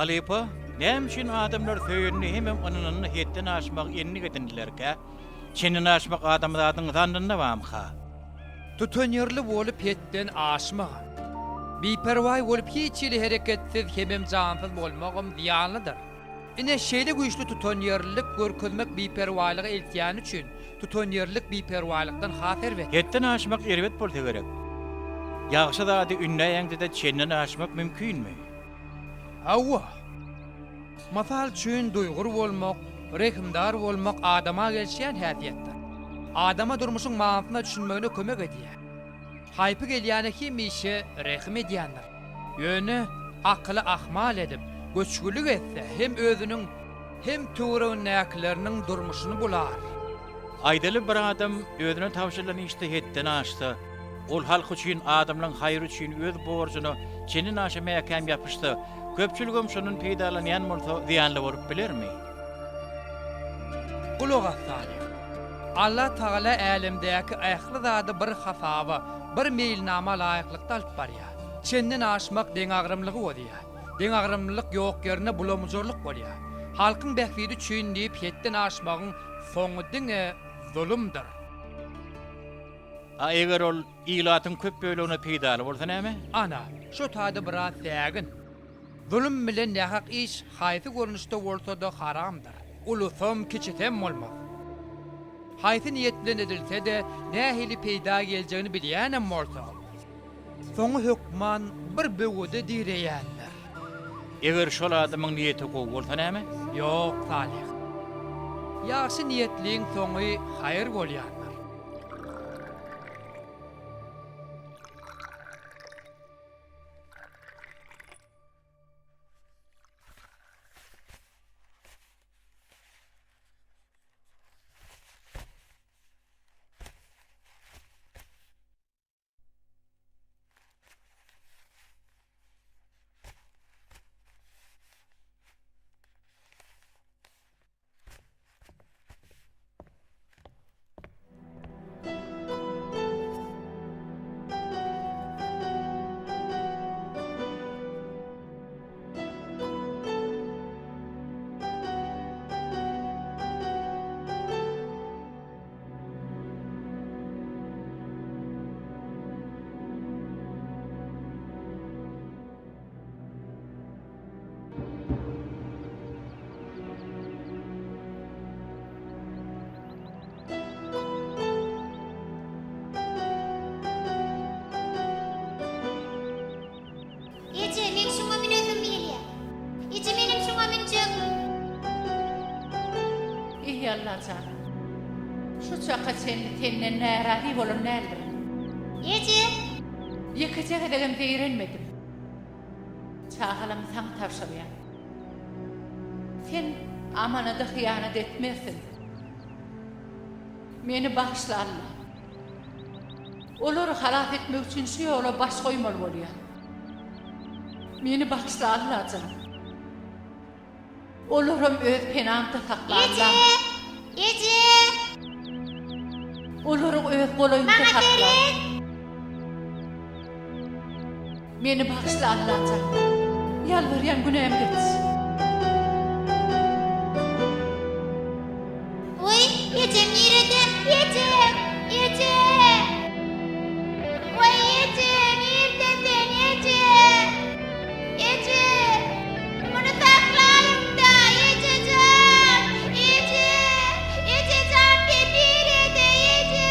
Halipa, näme adamlar söýünni hemem onunny hetden aşmak enni gedindilerke, çenini aşmak adamlaryň zannynda bamha. Tutanýarly bolup hetden aşmak. Biperway bolup hiçili hereketsiz hemem jansyz bolmagym ziýanlydyr. Ine şeýle güýçli tutanýarlyk görkezmek biperwaylygy eltýän üçin tutanýarlyk biperwaylykdan hater ber. Hetden aşmak erbet bolsa gerek. Ýagşy zady ünläýäňde çenini aşmak mümkinmi? Awwa. Masal üçin duýgur bolmak, rehimdar bolmak adama gelşýän häsiýetdir. Adama durmuşyň manasyna düşünmegine kömek edýär. Haýpy gelýäne kim işe rehim edýändir. Ýöne akly ahmal edip, göçgülük etse hem özüniň hem töweregiň näkleriniň durmuşyny bular. Aýdaly bir adam özüne tawşylan işte hetden aşdy. Ol halk üçin adamlaryň haýry üçin öz borjyny çenini aşamaýa käm ýapyşdy. Köpçüligim şunun peýdalanýan bolsa ziýanly bolup bilermi? Ulug Assali. Allah Taala älimdäki aýakly zady bir hasaby, bir meýilnama laýyklykda alyp barýar. Çenden aşmak deň agrymlygy bolýar. Deň agrymlyk ýok ýerine bulamjorlyk bolýar. Halkyň bähbidi üçin diýip hetden aşmagyň soňy diňe zulümdir. Eger ol ilatyň köp bölegine peýdaly bolsa näme? Ana, şu taýda biraz tägin. Zulüm bilen nähak iş haýsy görnüşde bolsa da haramdyr. Ulusam keçetem bolmaz. Haýsy niýet bilen edilse de nähili peýda geljegini bilýänem bolsa. Soňy hökman bir böwede diýreýänler. Eger şol adamyň niýeti gowy bolsa näme? Ýok, Salih. Ýaşy niýetliň soňy haýır bolýar. Allah canım. Şu çaka seni tenne närali bolum närdir. Ýeje. Ýekece edegem beýrenmedim. Çağalym saň tawşyrýar. Sen amanada hyýanat etmesin. Meni bagşla Allah. Olary halak etmek üçin şu ýola baş goýmaly bolýar. Meni bagşla Allah canım. Olarym öz penamda saklanlar. Ýeje. Olaryň öz golaýynda saklanlar. Meni bagşla Allah canım. Ýalvarýan günäm gets. Oy, ýejem ýerede. Ýeje. Ýeje. Oy, ýeje, ýerde sen ýeje. Ýeje. Muny saklaýynda ýejejem. Ýeje. Ýejejem ýerde ýeje.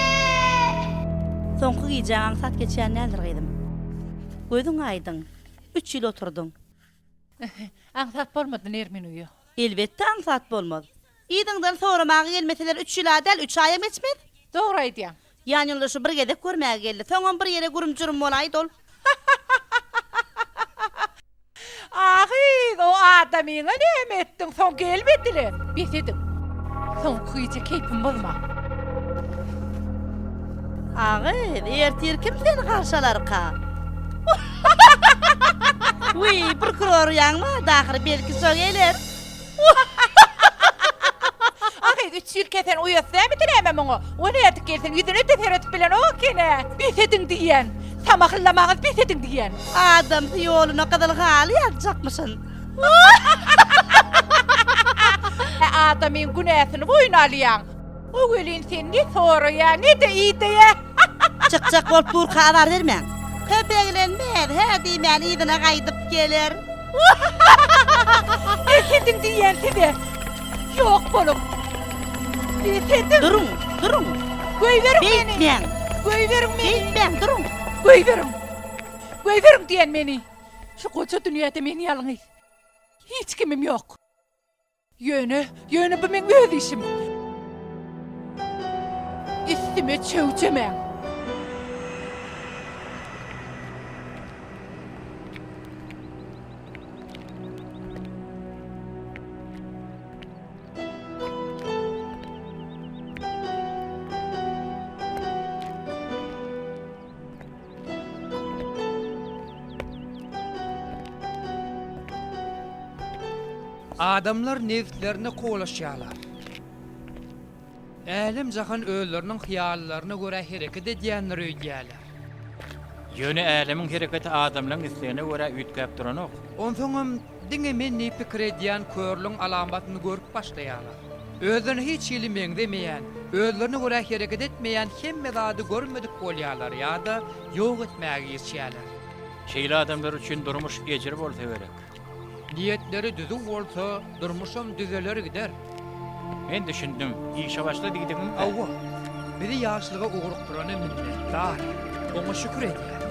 Soňky gijaň sat geçýän nädir gyzym? Gözüň aýdyň. 3 ýyl oturdun. Aňsat bolmady nermin uýu. Elbetde aňsat bolmaz. Ýydyňdan soramagy gelmeseler 3 ýyl adal 3 aýa geçmez. Dogry aýdýan. Ýanyňda şu bir gedek görmäge geldi. Soňam bir ýere gurumjurym bolaýdy ol. Ahy, o adamyňa näme etdiň? Soň gelmedile. Besedim. Soň kyýja keypim bolma. Ertir kim seni karşılarka? Uy, prokuror ýaňma, dahyry belki soň geler. Ahy, 3 ýyl kesen uýatsamy dilemem moňa. O näde gelsen ýüzüne teferet bilen o kene. Besedim diýen. Tamakyllamagyz besedim diýen. Adam ýoluna kadal haly ýatjakmyşyn. Adamın günahını boyun alyan. O gelin sen ne soru ya, ne de iyi de ya. Çık bol pur kadar vermen. Köpeklenmez, he dimen idine kaydıp gelir. Esedin diyen size. Yok bolum. Esedin. Durun. Koyverin beni. Bitmen. Koyverin beni. Bitmen, durun. Koyverin. Koyverin diyen beni. Şu koca dünyada beni yalnız. Hiç kimim yok. Yönü bu benim öz işim. Üstüme çöğçemem. Adamlar nefslerini kolaşyalar. Älim jahan öllerinin hiyallarına göre hareket edýänler öýdýärler. Ýöne älemin hereketi adamlaryň islegine görä üýtgäp duranok. Onsoňam diňe men ne pikir edýän körlüň alamatyny görüp başlaýarlar. Özlerini hiç ýylymeň demeýän, özlerine göre hareket etmeýän hemme zady görmedik bolýarlar ýa-da ýok etmäge ýetýärler. Şeýle adamlar üçin durmuş ejir bolsa gerek. Niyetleri düzü bolsa, durmuşam düzeler gider. Men düşündüm, işe başla diýdim. Awwa, bizi ýaşlyga ugrukduran minnetdar. Oňa şükür edýär.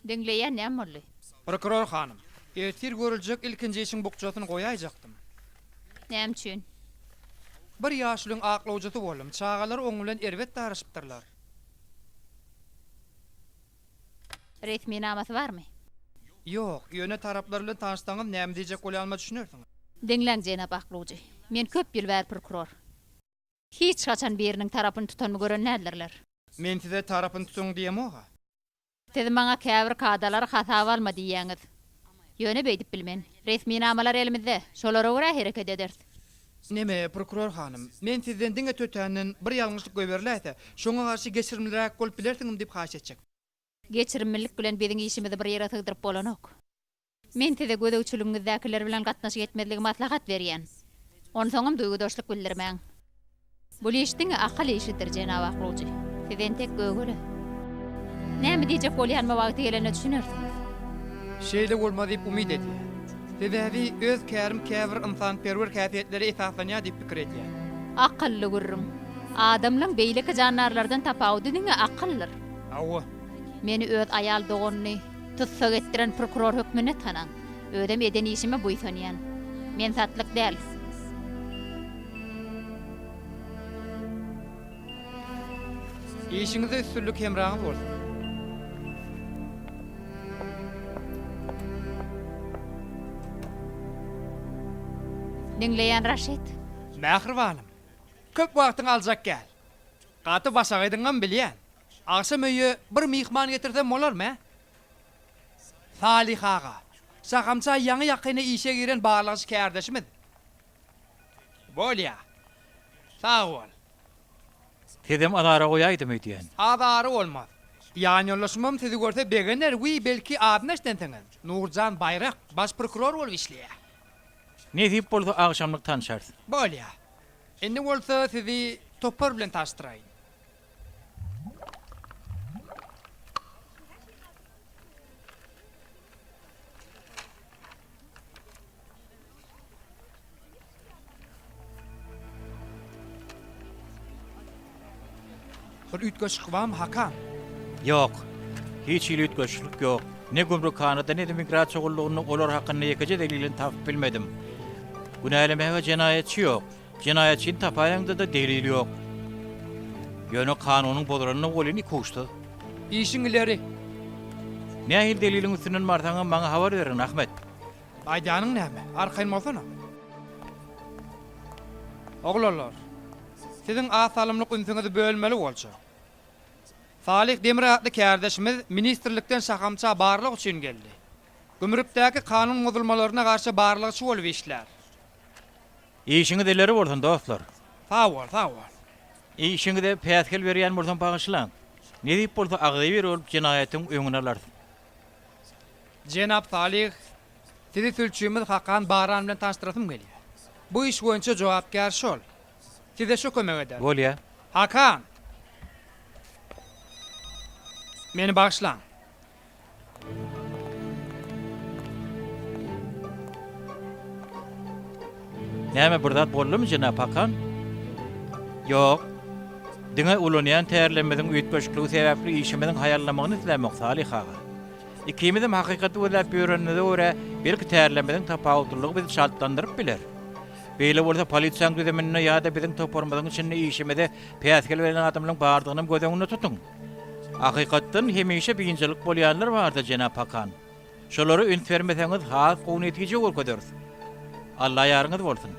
Dinleyen ne molly? Prokuror hanım, etir görülecek ilkinci işin bukçasyny goýajaktym. Näme üçin? Bir ýaşlyň aklawjysy bolum, çağalar oň bilen erwet darışypdyrlar. Resmi namasy barmy? Ýok, ýöne taraplar bilen tanışsaňyz näme diýjek bolýalma düşünürsiňiz? Dinleň jenap aklawjy. Men köp ýyl bäri prokuror. Hiç haçan biriniň tarapyny tutanmy gören näderler? Men size tarapyny tutuň diýemoga. Siz maňa käbir kadalary hasaba alma diýýäňiz. Ýöne beýdip bilmen. Resmi namalar elimizde. Şolara görä hereket edersiz. Neme prokuror hanım, men sizden diňe tötänden bir ýalňyşlyk göberläse, şoňa garşy geçirimliräk bolup bilersiňiz diýip haş etjek. Geçirimlilik bilen biziň işimizi bir ýere tygdyryp bolanok. Men size gödөгçülügiňizdekiler bilen gatnaşyk etmezligi maslahat berýän. Onsoňam duýgudaşlyk bildirmäň. Bu işdiň akal işidir jenab aklawjy. Sizden tek gögüle. Näme diýjek bolýanma wagty gelene düşünürsiňiz? Şeýle bolmaz diýip umyd edýär. Sebäbi öz kärim käbir insan-perwer häsiýetleri esaslanýar diýip pikir edýär. Akıllı gurrum. Adamlaň beýleki jandarlardan tapawdy diňe akyllyr. Awwa. Meni öz ayal dogonyny tutsak etdiren prokuror hökmüne tanan. Ödem eden işime buýsanýan. Men satlyk däl. İşiňizde üstünlük hemraňyz bolsun. Dinleýän Raşit. Mähribanym. Köp wagtyň aljak gel. Gaty basagydyňam bilýän. Aşam öýe bir mihman getirsem bolarmy? Salih ağa. Sakamça ýaňy ýakyny işe giren barlagy kärdeşimiz. Bolýa. Sağ ol. Kedem alara goýaýdym öýdýän. Adary olmaz. Ýani ýollaşmam sizi görse begener we belki adnaşdan taňan. Nurjan Bayrak baş prokuror bolup işleýär. Ne diýip boldy agşamlyk tanşardy. Bolýa. Indi bolsa sizi topar bilen taşdyraýyn. Bir ütgöç kıvam Hakan. Yok. Hiç il ütgöçlük yok. Ne gümrük kanada ne de migrasiýa gullugyny olar hakynda ýekeje delilini tapyp bilmedim. Günälemä we jenayetçi yok. Jenayetçini tapaýanda da delil yok. Ýöne kanunyň boduranyny golini koşdy. İşin ileri. Nähil deliliň üstünden martaňa maňa habar berin Ahmet. Aýdanyň näme? Arkaýyn bolsana. Oglarlar. Siziň asalymlyk ünsüňizi bölmeli bolsa. Salih Demir adly kärdeşimiz ministrlikden sakamça barlyk üçin geldi. Gümrükdäki kanun bozulmalaryna garşy barlygçy bolup işler. İşiňi deleri bolsun dostlar. Sağ ol, sağ ol. İşiňi de päskel berýän bolsan bagyşlan. Ne diýip bolsa agdy bir olup jenaýatyň öňüne alar. Jenap Salih, sizi sülçümiz Hakan Baran bilen tanıştyrasym gelýär. Bu iş boýunça jogapkär şol. Size şu kömek eder. Bolýa. Hakan. Meni bağışlan. Näme birdat boldymy jenap Hakan? Ýok. Diňe ulanýan täýärlenmediň üýtgeçligi sebäpli işimiň haýallamagyny islämek Salih ağa. Ikimizim hakykaty öýläp ýörenende görä belki täýärlenmediň tapawutlygy bizi şaltlandyryp biler. Beýle bolsa polisiýaň düzemine ýa-da biziň toparmadyň içinde işimede päskel beren adamlaryň bardygyny gözeňinde tutun. Hakykatdan hemişe biňjilik bolýanlar bardy jenap Hakan. Şolary üns bermeseňiz has gowy netije görkezeriz. Allah ýarňyz bolsun.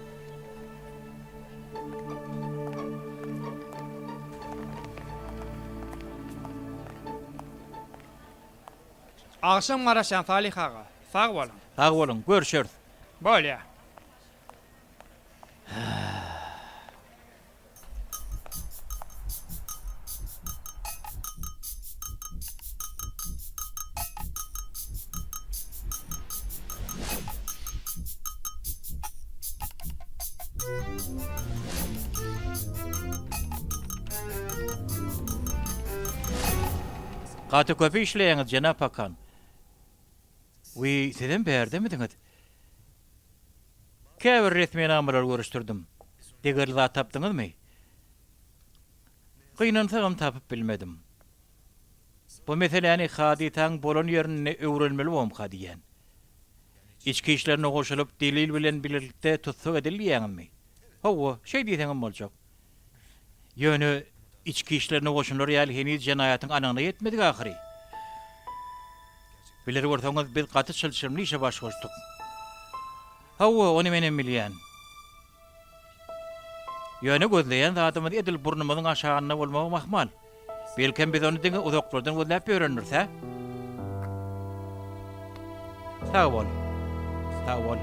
Akşam garaşan Salih ağa. Sağ bolun. Sag bolun, görüşürüz. Bolýa. Gaty köpi işleýäňiz jenap Hakan. Sizden berdimidiňiz? Käbir resmi namylar görüşdirdim. Degerli tapdyňyzmy? Gynansagam tapyp bilmedim. Bu meseleni hadi taň bolan ýerine öwrelmeli bolum hadiýän. İçki işlerine goşulyp delil bilen birlikde tutsak edilýärmi? Hawa, şey diýseňem boljak. Ýöne içki işlerine goşunlar ýaly heniz jenaýatyň anagyna ýetmedik ahyry. Bilir bolsaňyz biz gaty çylşyrmly işe baş goşduk. Hawa, ony menen bilýän. Ýöne gözleýän zatymyz edil burnumyzyň aşagyna bolmagy mahmal. Belkem biz ony diňe uzaklardan gözläp öýrenirse. Sağ bol. Sağ bol.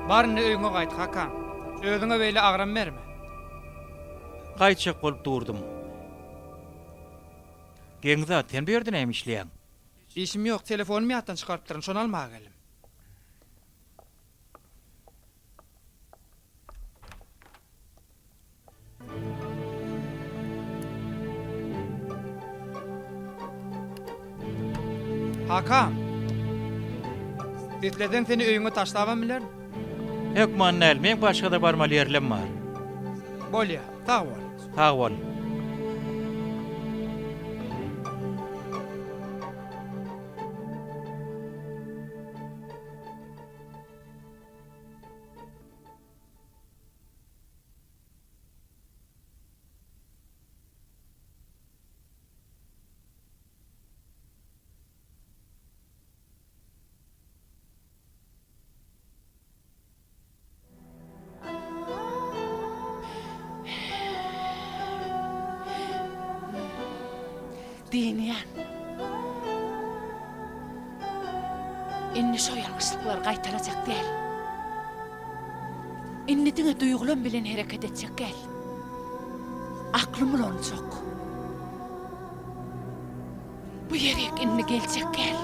Barını öýüňe gaýt Hakan. Özüňe beýle agram berme. Gaýtjak bolup durdum. Geňze sen berdin hem işleýän. İşim ýok, telefonumy ýatdan çykarpdyryn, şonu almaga geldim. Hakan. Ditleden seni öýüňe taşlabam bilerin. Hek mannal, men başga da barmaly ýerlem bar. Bolýa, sag bol. Sag bol. Dinleyen. Inni şo ýalgyşlyklar gaýtarajak däl. Inni diňe duýgulan bilen hereket etjek gel. Aklym bilen çok. Bu ýerek inni geljek gel.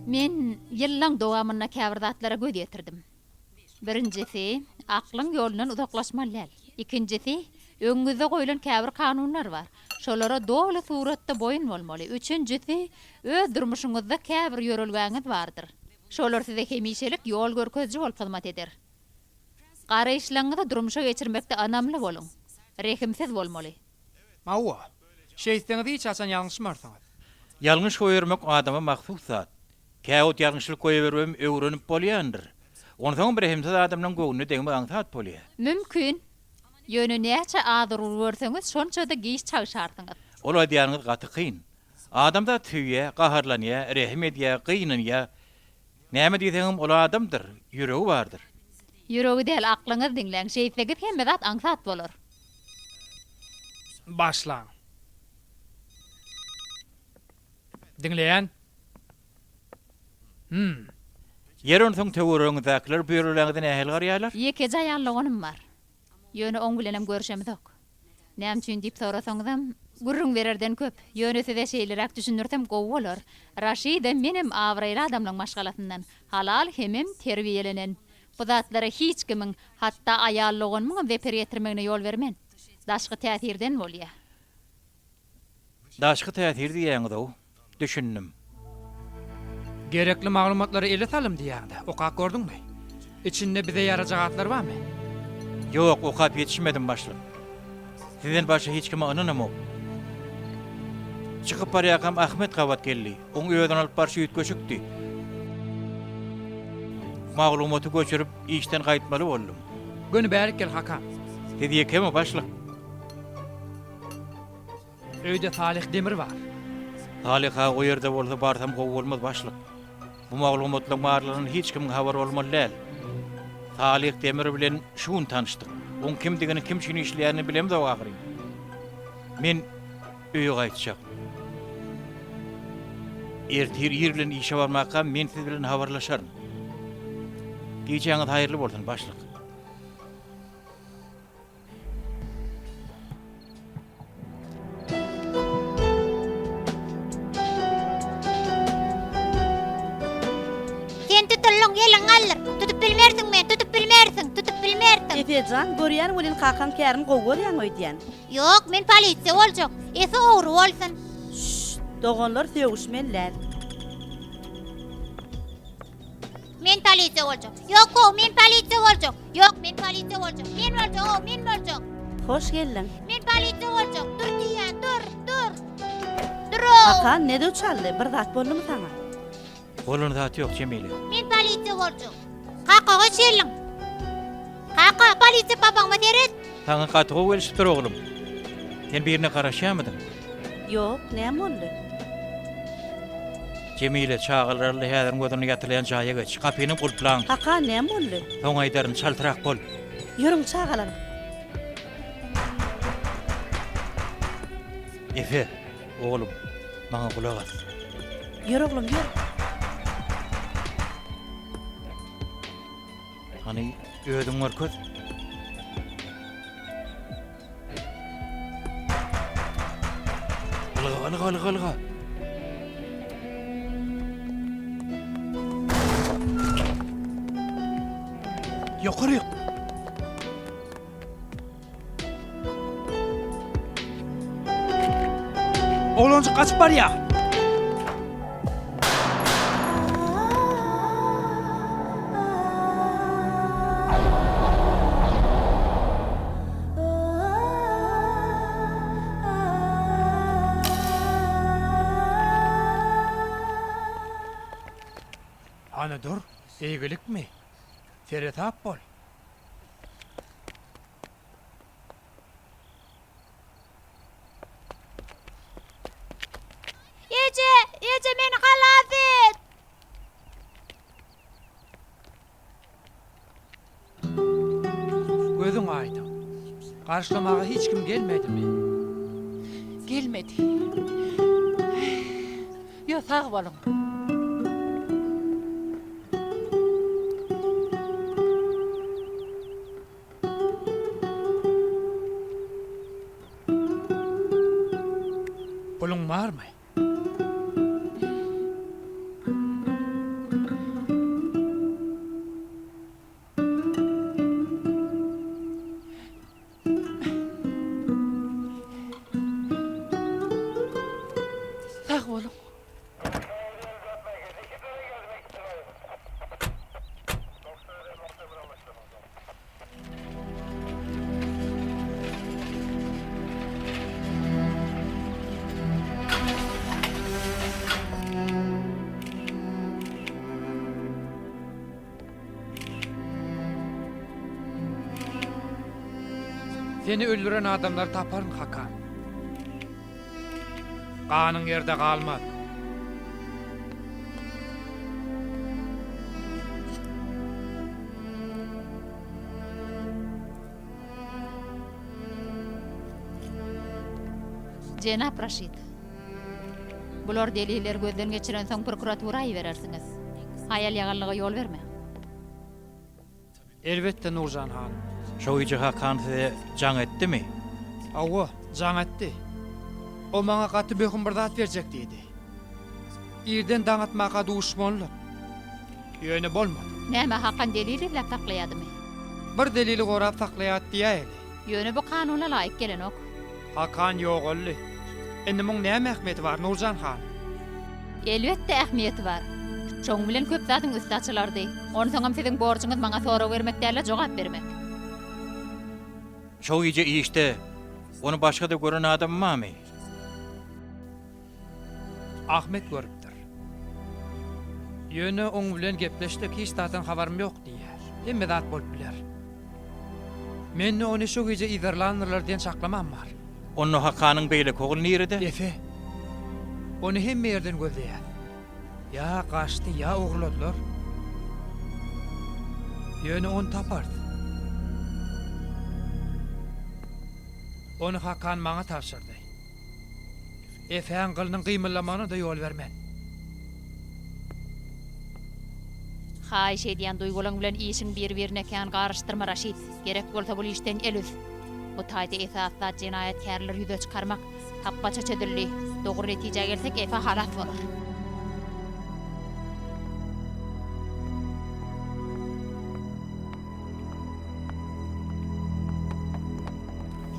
Men ýyllaň dowamyna käbirdatlara göz ýetirdim. Birincisi, aklyň ýolundan uzaklaşmaly. Ikincisi, öňüňizde goýulan käbir kanunlar bar. Şolara dogly suratda boyun bolmaly. Üçüncisi, öz durmuşyňyzda käbir ýörelgäňiz bardyr. Şolar size hemişelik ýol görkezji bolup hyzmat eder. Garaýşlaryňyzda durmuşa geçirmekde anamly bolun. Rehimsiz bolmaly. Mawy. Şeýseniňiz hiç açan ýalňyşmarsaňyz. Ýalňyş goýurmak adama mahsus zat. Käwut ýalňyşlyk goýbermem öwrenip bolýandyr. Ondan bir hemsiz adamdan göwnü deňme aňsat bolýar. Mümkin. Ýöne näçe adyr görseňiz şonça da giýiş çagşardyňyz. Ol adýanyňyz gaty kyn. Adamda tüýe, gaharlanýa, rehim edýä, gynanýa. Näme diýseňim ol adamdyr, ýüregi bardyr. Ýüregi däl aklyňyz diňleň şeýsegi hemme zat aňsat bolar. Başlaň. Dinleyen. Ýeron soň töwürüňizdekiler böýrülerden ähel garýarlar. Ýeke jaýanlygynym bar. Ýöne oň bilenem görüşemizok. Näme üçin diýip sorasaňyzam, gurrun bererden köp. Ýöne size şeýlerek düşünürsem gowy bolar. Raşida menim awraýly adamlaryň maşgalatyndan halal hemem terbiýelenen. Bu zatlara hiç kimin hatda aýallygymyň weper ýetirmegine ýol bermen. Daşky täsirden bolýar. Daşky täsir diýäňiz-o, düşündim. Gerekli maglumatlary ele salym diýäňde. Okap gördüňmi? İçinde bize ýarajatlar barmy? Ýok, okap ýetişmedim başlyk. Sizden başga hiç kime ynanamok. Çykyp barýakam Ahmet gawat geldi. Oň öýden alyp barşy ýetgeşikdi. Maglumaty göçürüp işden gaýtmaly boldum. Göni bärik gel Hakan. Dedi keme başlyk. Öýde Salih Demir bar. Halika o ýerde bolsa barsam gowy bolmaz başlyk. Bu maglumatlaryň barlaryny hiç kim habar bolmaly. Salih Demir bilen şuň tanışdyk. Oň kimdigini, kim şunu işleýärini bilemdi o agyry. Men öýe gaýtjak. Ertir ýerlen işe barmakka men siz bilen habarlaşarym. Giýjäňiz haýyrly bolsun başlyk. Sen tutulun gelin alır. Tutup bilmersin men, tutup bilmersin, tutup bilmersin. Efecan, görýän bolan Hakan kärim gowy görýän öýdýän. Yok, men polisiýa boljak. Ese ogry bolsun. Dogonlar söwüşmenler. Men polisiýa boljak. Yok, men polisiýa boljak. Yok, men polisiýa boljak. Men boljak, men boljak. Hoş geldin. Men polisiýa boljak. Dur diýen, dur. Dur. Hakan ne de çaldy? Bir zat boldymy saňa? Bolun zat ýok Cemile. Men polisiýa boljak. Kaka goşelin. Kaka polisiýa babama deret. Taňa gaty gowy gelişipdir oglum. Sen birine garaşýamydym? Yok, näme boldy? Cemile çağılarly häzir gözüne ýatyrýan jaýa geç. Kapyny gulplan. Hakan näme boldy? Soň aýdaryn çaltyrak bol. Ýürüň çağalar. Efe, Oğlum, bana kulak as. Yer oğlum yer. Hani ödün var köz. Alga. Yukarı yok. Oğloncu kaçıp var ya. Ana dur, iyilik mi? Feretap bol. Yece meni halat et. Gözün aydın. Karşılamağa hiç kim gelmedi mi? Gelmedi. Yo sağ olun. Pulun var mı? Sağ olun. Seni öldüren adamlar taparın Hakan. Kanın yerde kalmaz. Cenap Raşid. Bular deliller gözden geçiren soň prokuraturayı berersiniz. Hayal yagallyga yol verme. Elbette Nurcan Han. Şo iýe Hakan size can etdi mi? Awa, can etdi. O maňa gaty böküm bir zat berjek diýdi. Ýerden daňatmaga duşmanlyk. Ýöne bolmady. Näme Hakan delili bilen saklaýadymy? Bir delili gorap saklaýat diýäli. Ýöne bu kanuna laýyk gelen ok. Hakan ýogully. Endi muň näme ähmeti bar Nurcan Han? Elbette ähmiýeti bar. Şoň bilen köp zatyň üstü açylardy. Onu soňam siziň borçuňyz maňa soraw bermek däle jogap bermek. Şo iýe işte. Onu başga da gören adam Mawy. Ahmet görüpdir. Ýöne oň bilen gepleşdik, hiç zaten habarym ýok diýär. Emme zat bolup biler. Men onu şu gece İderlanırlardan saklamam var. Onu Hakanyň beýle kogul nirede? Efe, onu hemme yerden gözleýär. Ya kaçtı ya uğurladılar. Ýöne onu tapardı. Onu Hakan maňa tapşyrdy. Efeň gylynyň gymyllamana da ýol bermen. Haýş edýän duýgularyň bilen işiň bir-birine kän garaşdyrma Raşid. Gerek bolsa bu işden el üz. Bu taýda esasda jinayetkarlar ýüze çykarmak tappaça çedilli. Dogry netije gelsek efe halat bolar.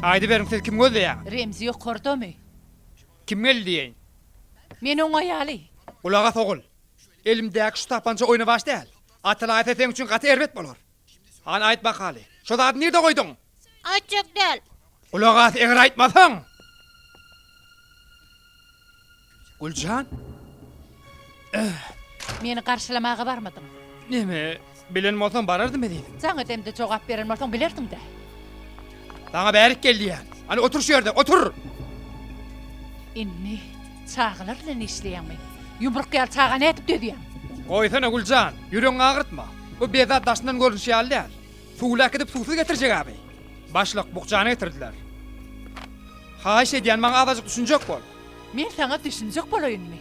Aýdy beriň siz kim gözleýär? Remzi yok kordomy? Kim geldi diýen? Men oň aýaly. Ulaga sogul. Elimdäki şu tapança oyna baş däl. Atlaýat etseň üçin gaty erbet bolar. Han aýt bakaly. Şu zat nerede goýdyň? Açık del. Ulaga eger aýtmasaň. Guljan, Meni karşılamaga barmadyň. neme bilen bolsaň barardymy diýdim. Saňa demde jogap berenmersoň bilerdiň de. Sana bärik geldi ýa. Hani otur şu ýerde, otur. Inni çağlar bilen işleýänmi? Yumruk ýal çağa nätip dedýän? Goýsana Guljan, ýüregiň agyrtma. Bu bezat daşyndan görünýär däl. Suwla gidip suwsuz getirjek abi. Başlyk bukjany getirdiler. Haýş edýän maňa azasyk düşünjek bol. Men sana düşünjek bolayınmy?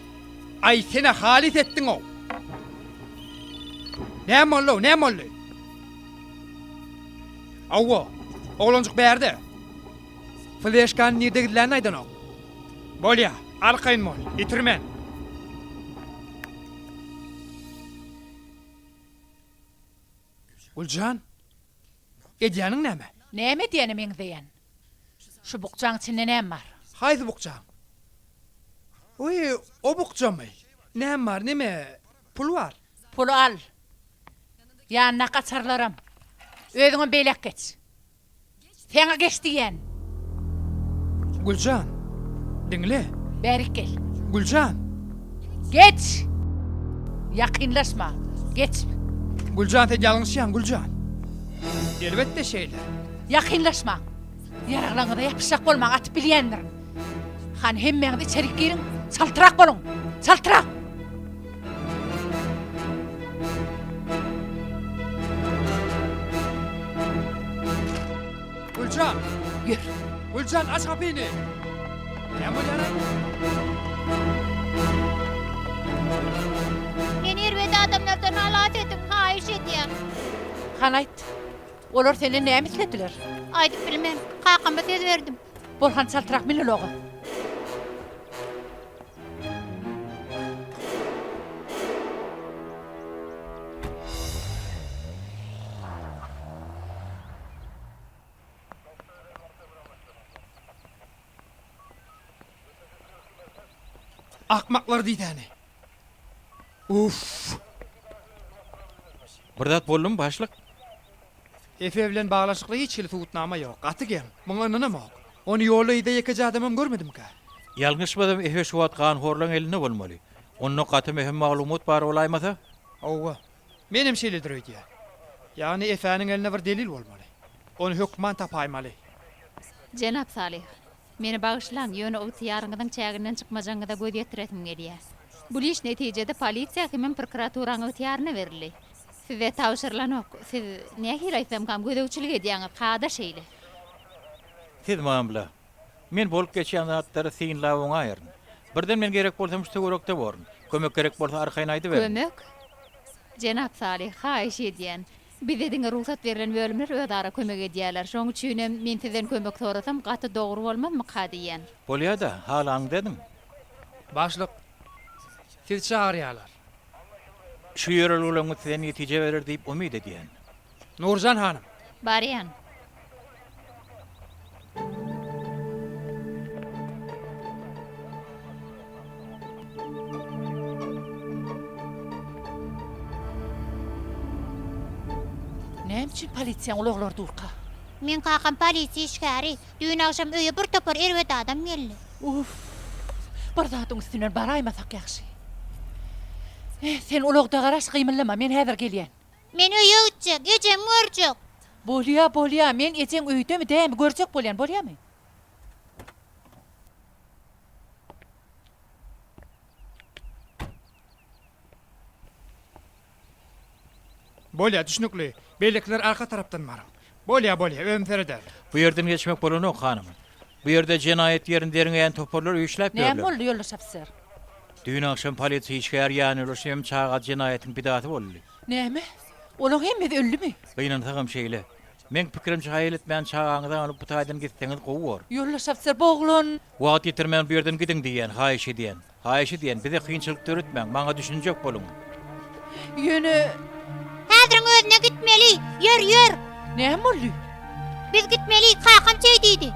Ay sene halit ettin o. Ne mollu? Awa, oğlancık berdi. Flashkan nerede gidilerini aydan o. Bolya, arkayın mol, itirmen. Guljan, ediyanın näme? Näme diýeni meň diýen? Şu bukjaň içinde näme bar? Haydi bukcan. Oy, o bukcan mı? Näme var, näme? Pul var. Pulu al. Ýanyna gaçarlarym. Özüňe beýlek geç. Seňe geç diýen. Guljan, dinle. Berik gel. Guljan, Geç. Yakınlaşma. Geç. Guljan te yalanşyan Guljan. Elbette şeyler. Yakınlaşma. Yaraglaňyda yapışak bolmaň atyp bilýändir. Han hemmeňdi içerik girin. Saltyrak bolun. Saltyrak. Guljan, Yür. Guljan aç kapıyı. Ne bu yana? Men erwede adamlardan alat etdim, haýyş edýär. Han aýt. Olar seni näme isletdiler? Aýdyp bilmem, kakamba tez verdim. Bolhan saltyrak milology. Akmaklar deydi hani. Uff. Birdat boldum başlyk. Efe bilen bağlaşıklı hiç hili tuğutnama yok. Atı gel. Bana önüne yok. Onu yolu ide yekaca adamım görmedim ka. Yalňyşmadım ehe şu atgan horlaň eline bolmaly. Onu gaty mehem maglumat bar olaýmasa? Ova. Benim şeylidir öyle. Yani Efe'nin eline bir delil olmalı. Onu hükman tapaymalı. Jenap Salih, meni bağışlan, ýöne ygtyýaryňyň çäginden çykmajaňyda göz ýetiretim gelýär. Bu iş netijede polisiýa hem prokuraturaň ygtyýaryna berildi. Size tawşyrlanok, siz nähir aýtsam kam gödöwçilik edýäňiz kada şeýle. Siz mamla. Men bolup geçýän zatlary seň lawyňa aýyryn. Birden men gerek bolsam şu görükde borun. Kömek gerek bolsa arkaýyna aýdyp berin. Kömek? Jenap Salih, haýyş edýän. Bize diňe ruhsat berilen bölümler ödara kömek edýärler. Şoň üçin men sizden kömek sorasam gaty dogry bolmazmy diýen. Bolýa-da, halaň dedim. Başlık. Siz çağırıyorlar. Şu ýörel ulangy size netije berer diýip umyt edýän. Nurcan hanım. Baryan. Näme üçin polisiýa ulaglar durka? Men kakam polisiýa işgäri. Düýün akşam öýe bir topar erwede adam geldi. Uf. Bir zatyň üstünden baraýmasak ýaxşy. Sen ulagda garaş gymyllama, men häzir gelýän. Men öýe gitjek, ejem görjek. Bolýa, men ejeň öýdemi dämi görjek bolýan, bolýarmy? Bolya düşnükli. Beylekler arka taraftan var. Bolya, ömfere Bu yerden geçmek bolanok hanım. Bu yerde cinayet yerinde deriňeýän toparlar üýşläp Näme berler. boldy ýoldaş ofisier? Düýün akşam polisiýa işgär ýany Rusym çağa cinayetin bidaty boldy. Näme? Olar hemme öldümi? Gynansaňam şeýle. Men pikirimçe haýyl etmän çağaňyzdan alyp bu taýdan gitseňiz gowur. Ýoldaş ofisier boglun. Wagt ýetirmän bu yerden gidin diýen, haýyş edýän. Haýyş edýän, bize kynçylyk töretmäň, maňa düşünjek bolun. Ýöne Häziriň özüne gitmeli. Ýör. näme boldy? Biz gitmeli, kakam çeýdidi.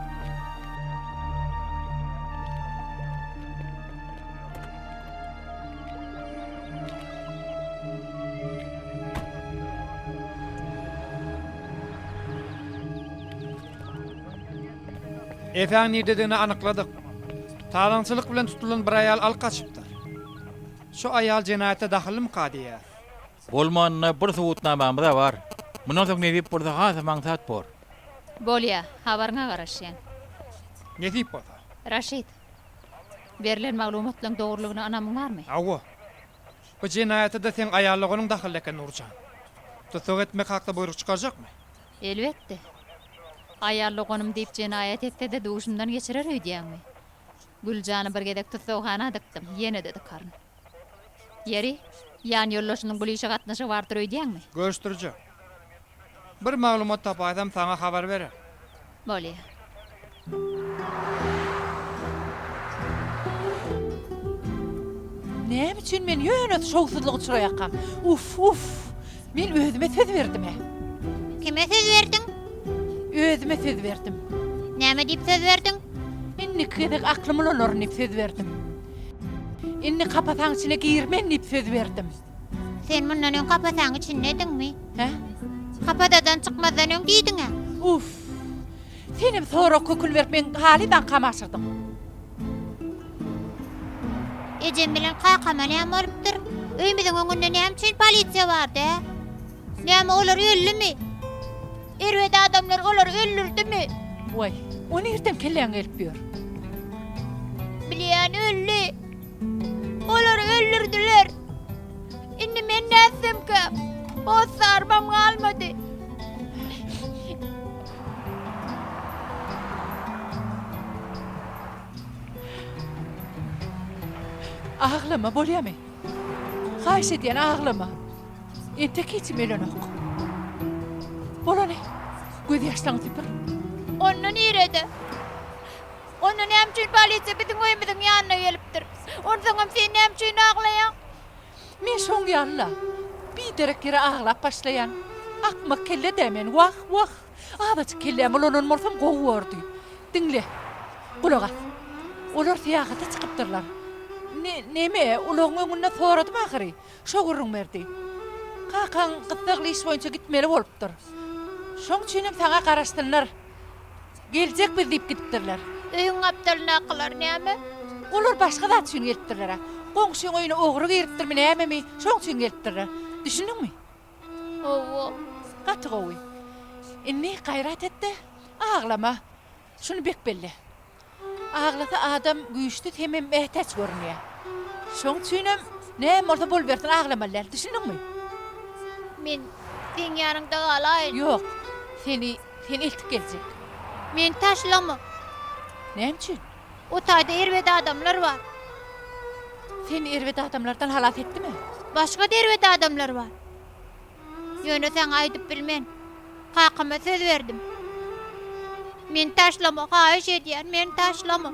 Efe'nin nerede anykladyk. Talançylyk bilen tutulan bir ayal al kaçypdyr. Şu ayal cinayete dahilmi kadiýär? Bolmanyna bir subutnamam da bar. Mundan soň ne diýip bolsa hasa maňsat bor. Bolýa, habaryňa garaşýan. Ne diýip bolsa? Raşid. Berilen maglumatlaryň dogrulygyna anamyň barmy? Awa. Bu cinayete de sen ayallygynyň dahil eken Nurcan. Tutuk etmek hakda buyruk çıkarjakmy? Elbetde. Ayarlygynym diýip jinayet etse de duşundan geçirer öýdýäňmi? Guljan'ı bir gedek tutsoğana dıktım. Yeni dedi karın. Yeri, yan yollaşının bu işe katnaşı vardır öýdýäňmi? Gösterje. Bir maglumat tapaýsam sana habar berer. Bolýa. Näme üçin men ýöne şowsuzlyk uçuraýakam? Uf. Men özüme söz berdim. Kime söz verdin? Özüme söz berdim. Näme diýip söz verdin? Inni kedek aklym olanor diýip söz berdim. Inni kapasaň içine girmen diýip söz berdim. Sen mundan ön kapasaň içinde edinmi? He? Kapadadan çıkmadan ön diýdiň ha? Uf. Senim sonra kökül berip men halidan kamaşyrdım. Ejem bilen kakama näme bolupdyr? Öýümiziň öňünde näme üçin polisiýa bardy? Näme olar öldümi? Erwede adamlar olar öldürdümi? Vay, onu ertem kelleň gelip ýör. Bilýän öldü. Olar öldürdüler. Indi men näsem ki? O sarbam galmady. Ağlama bolýamy. Haýş edýän ağlama. Ente keçim elenok. Bolany. Göz ýaşlaryň typyr. Onu nirede? Onu näme üçin polisiýa biziň öýümiziň ýanyna gelipdir? Onsoňam sen näme üçin aglaýan? Men şoň ýalla. Bir derek ýere ağlap başlaýan. Akma kelle demen wah. Abaç kelle bolanyň bolsam gowy berdi. Dinle. Kulak as. Olar tiýagata çykypdyrlar. Neme ulagyň öňünde soradym ahyry. Şo gurrun berdi. Kakan gytdagly iş boýunça gitmeli bolupdyr. Şoň üçin saňa garaşdyrlar. Geljek bir diýip gitdirler. Öýüň aptalyna aklar näme? Olar başga zat üçin gelipdirler. Goňşyň öýüne ogry giripdirmi näme? Şoň üçin gelipdirler. Düşündiňmi? Owo. Gaty gowy. Inni gaýrat etdi. Ağlama. Şunu bek belli. Ağlasa adam güýçli hemem mehteç görünýär. Şoň üçin näme bolsa bol bersin ağlamalar. Düşündiňmi? Men sen ýanynda galaýyn. Yok. Seni iltik geljek. Men taşlama. Näme üçin? O taýda erwede adamlar bar. Seni erwede adamlardan halat etdimi? Başga derwede adamlar bar. Ýöne sen aýdyp bilmen. Kakama söz berdim. Men taşlama, haýyş edýän, men taşlama.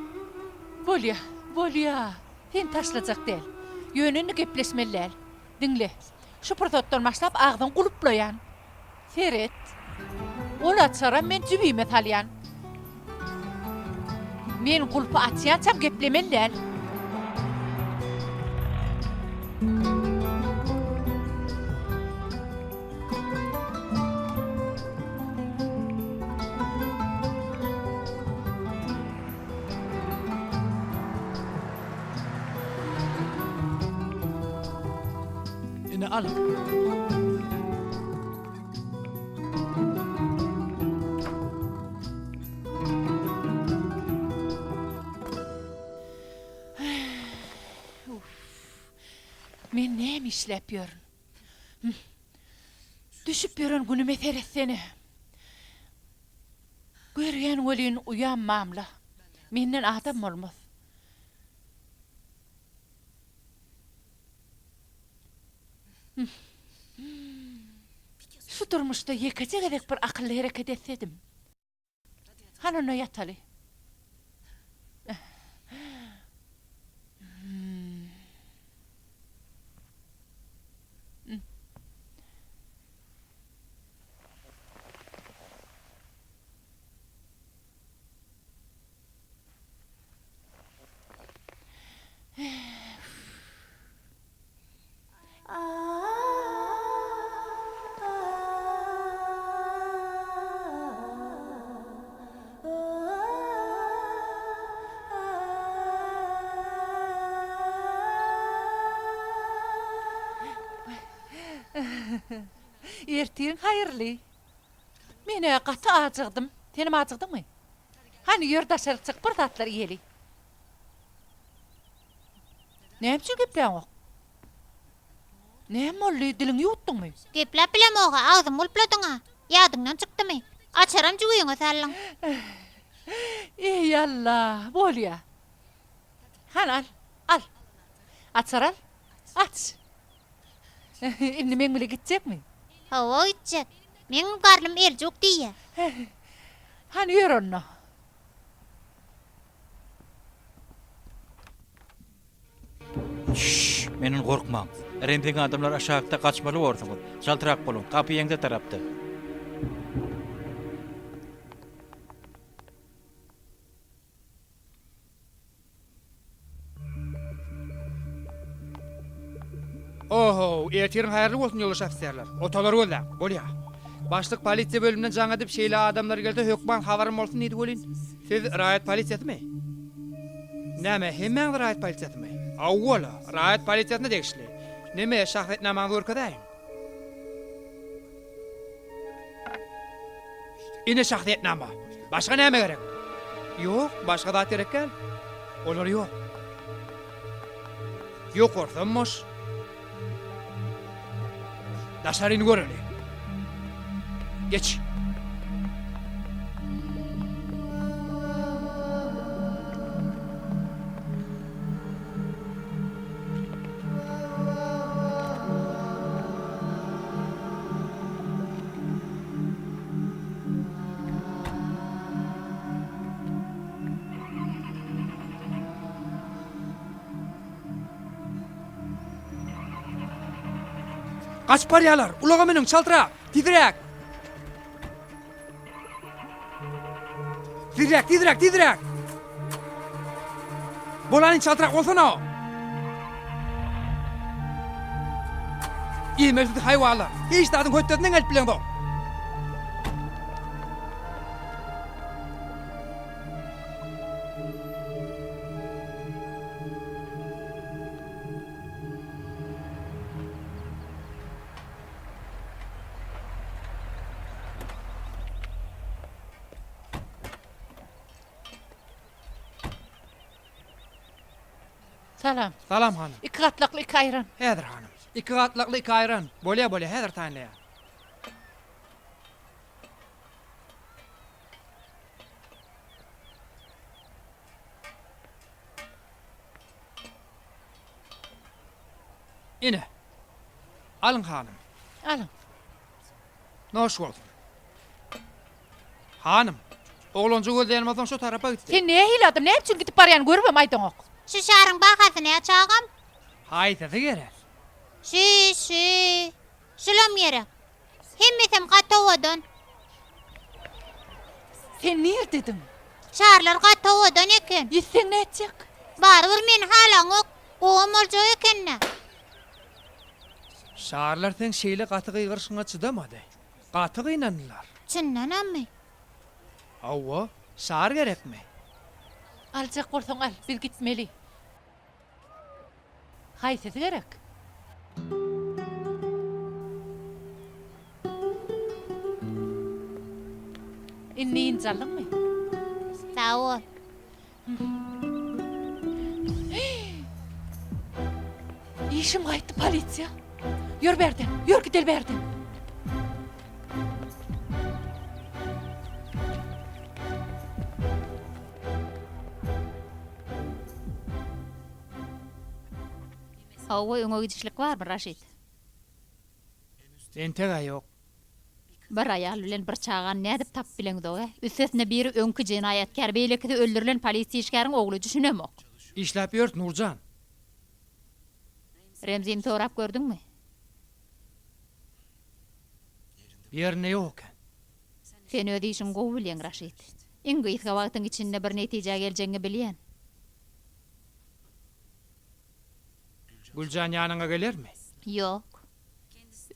Bolýa. Sen taşlajak däl. Ýönünde gepleşmeliler. Dinle. Şu prototdan başlap ağzyn guluplayan. Seret. Ola çara men jübime talyan. Men gulpy açýançam geplemeliler. Ine al. Men näme işläp ýörün? Düşüp ýören günüme teresseni. Görýän welin uyanmamla. Menden adam bolmaz. Şu durmuşda ýekece gerek bir akylly hereket etsedim. Hanana ýataly. Ertiň haýyrly. Mene gaty ajygdym. Senim ajygdyňmy? Hani ýurdaşaryk çyk bir tatlar ýeli. Näme üçin gepleňok? Näme boldy diliňi ýutdyňmy? Geplep bilem oga, ağzym gulpladyň ha. Ýadyňdan çykdymy? Açaram jüýüňe sallaň. Ey Allah, bolýa. Han al. Al. Açar al. Aç. Şimdi men bile gidecek mi? Hawa gitjek. Meň garlym erjek diýe. Han yür onu. Menen gorkmaň. Erendiň adamlar aşağıda kaçmaly boldy. Çaltyrak bolun. Kapy ýeňde tarapda. Oho, ertirin hayırlı olsun yoldaş ofisiýerler. Otalar bolda, bolýa. Başlyk polisiýa bölümünden jaňa dip şeýle adamlar gelse hökman habarym bolsun diýdi bolyn. Siz raýat polisiýasy? Näme, hemmeň raýat polisiýasy? Awwala, raýat polisiýasyna degişli. Näme şahsatnamaňy görkezäň? Ine şahsatnama. Başga näme gerek? Ýok, başga zat gerekkel. Olar ýok. Ýok orsammoş. Daşaryny göreli. Geç. Kaç paryalar, ulağa menin çaltıra, tidirek. Tidirek. Bolanın çaltırak olsana. İyi mevzudu hayvanlar, hiç dadın kötüdünden gelip bilen de. Salam. Salam hanım. 2 gatlykly 2 ayran. Häzir hanım. 2 gatlykly 2 ayran. Bolýa, häzir taýlanýar. Ine. Alın hanım. Alın. Noş bolsun. Hanım. Oğlanca gözleýänmezden şu tarapa gitdi. Sen näme hiladym? Näme üçin gidip barýan görmem aýdyňok? Şu şaryň bakasyny açagam. Haýsy gerek? Şi. Şulam gerek. Hemmesem gatawadan. Sen näme dedin? Şarlar gatawadan eken. Ýetseň näçek? Barbyr men halaňok. Gowam boljak ekenne. Şaharlar sen şeýle gaty gyýgyrşyňa çydamady. Gaty gynandylar. Çyndanamy. Awwa, şahar gerekmi? Aljak bolsaň al, biz gitmeli. Haýsy gerek? Inni injallyňmy? Sağ ol. İşim gaýtdy polisiýa. Ýür berden, ýür gidel berden. Hawa öňe gidişlik barmy Raşit? Entega ýok. Bir aýal bilen bir çagan nädip tap bileňdi? Üstesine biri öňkü jenaýatkar beýlekde öldürilen polisiýa işgäriň ogly düşünemok. İşläp ýört Nurjan. Remzini torap gördüňmi? Ýerine ýok. Sen ödi işin gowy bilýän Raşit. Iň gysga wagtyň içinde bir netije geljeňi bilýän. Guljan ýanyňa gelermi? Ýok.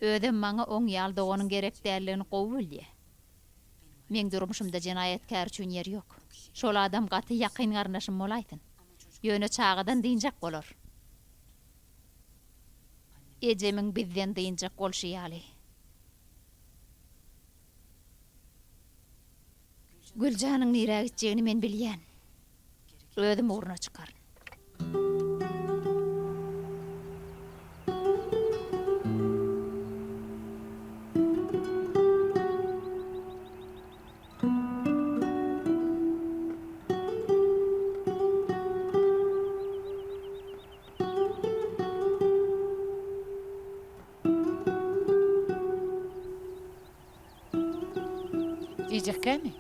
Ödem maňa oň ýal doganyň gerekdärligini gowy bilýär. Men durmuşymda jenaýatkar üçin ýer ýok. Şol adam gaty ýakyn garnaşym bolaýdyn. Ýöne çağadan diýinjek bolar. Ejemiň bizden diýinjek bolşy ýaly. Guljanyň nirä gitjegini men bilýän. Ödüm urna çykar. mi?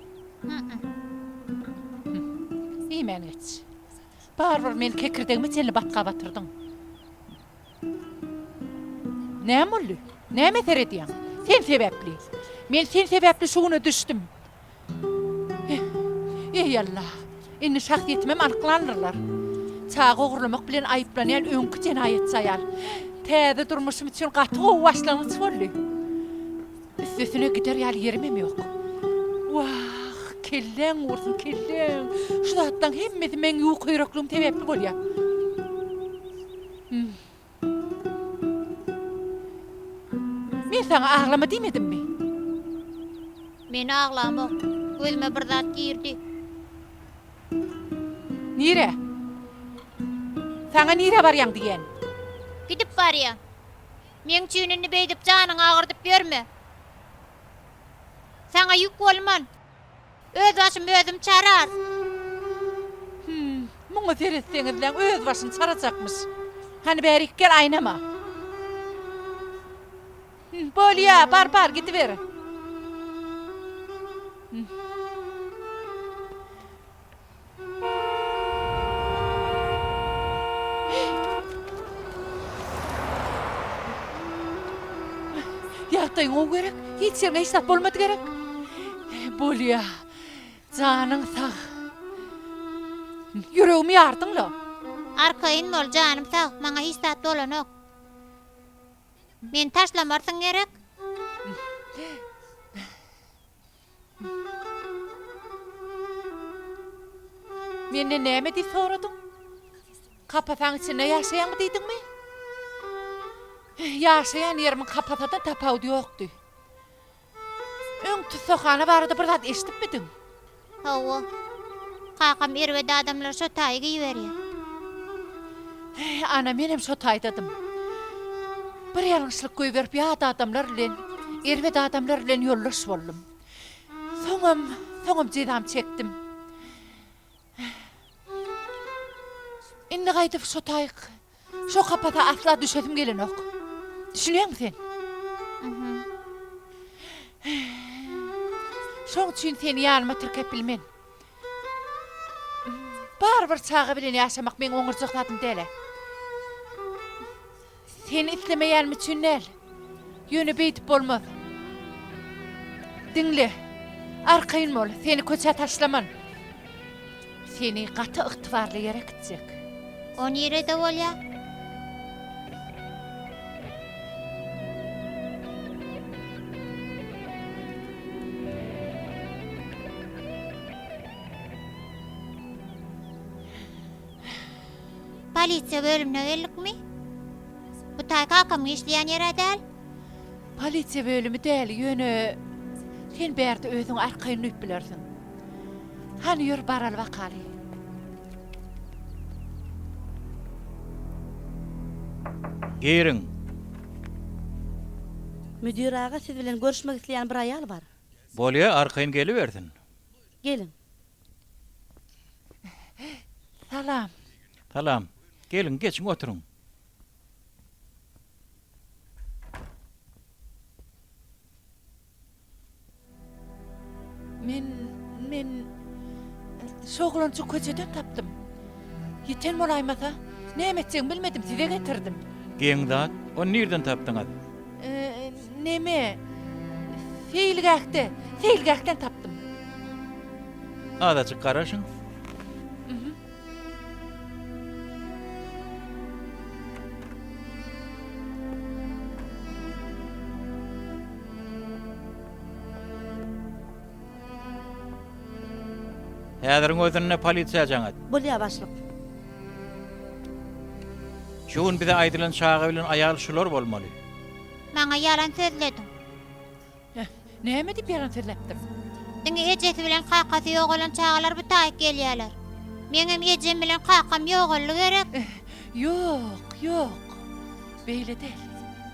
İyi men geç. Barbar men kekirdeğimi seni batqa batırdın. Ne bollu? Ne meter ediyen? Sen sebepli. Men sen sebepli şuuna düştüm. Ey Allah. Inni şahsiyetmem alqlanırlar. Çağı oğurlamak bilen ayıplanayan önkü cinayet sayar. Täze durmuşum için qatı başlangıç bollu. Üstüne gider yer yerimem yok. Vah, kellen olsun kellen. Şu zattan hemmeti men yuq kuyruklum sebepli bolya. Men sana ağlama demedim mi? Men ağlamak. Gözüme bir zat girdi. Nire? Sana nire baryan diyen? Gidip var ya. Men çüğününü beydip canın ağırdıp görme. Sana yük olman. Öz başım özüm çarar. Muňa seretseňizden öz başyn çaracakmyş. Hani bäri gel aynama. Bolya, bar gidiver. Ýagdaýyň o gerek, hiç ýerine hiçnat bolmady gerek. Bolya, janyň sag. Yüreğimi yardyňla. Arkayın ol canım sağ. Maňa hiç zat dolanok. Men taşlamarsyň gerek. Menden näme diýip soradyň? Kapataň içinde ýaşaýan diýdiňmi? Ýaşaýan ýerimi kapatadan tapawdy ýokdy. Öň tüsahana barada bir zat eşitipmidiň? Hawa. Kakam erwede adamlar şu taýy giýberýär. Ana menem şo taýdadım. Bir ýalňyşlyk goýberip ýa-da adamlar bilen, erwede adamlar bilen ýollaş boldum. Soňam jedam çekdim. Indi gaýdyp şo taýyk, şo kapata asla düşedim gelenok. Düşünýärmi sen? Şoň üçin seni ýanyma türkep bilmen. Barbar çağı bilen ýaşamak men oňurjak dele. Seni islemeýän üçin näl? Ýöne beýtip bolmaz. Dinle. Arkaýyn bol, seni köçe taşlaman. Seni gaty yktybarly ýere gitjek. O nerede bolýar? Polisiýa bölümine geldikmi? Bu taý kakam işleýän ýere däl. Polisiýa bölümi däl, ýöne sen bärde özüň arkaýyny üýp bilersiň. Hani ýör baral wakaly. Girin. Müdür ağa siz bilen görüşmek isleýän bir aýal bar. Bolya arkaýyn geliberdin. Gelin. Salam. Salam. Gelin geçin oturun. Men şoğlançy köçeden tapdym. Ýeten bolaýmasa, näme etjek bilmedim, size getirdim. Geňdat, onu nerden tapdyňyz? Näme? Feilgäkden tapdym. Adaçyk garaşyň. Häziriň özüne polisiýa jaňat. Bolýa başlyk. Şuň bize aýdylan şagy bilen aýal şular bolmaly. Maňa ýalan sözledim. Näme diýip ýalan sözlepdim? Diňe ejesi bilen kakasy ýok olan çağlar bu taýyk gelýärler. Meňem ejem bilen kakam ýogaly gerek. Yok. Beýle däl.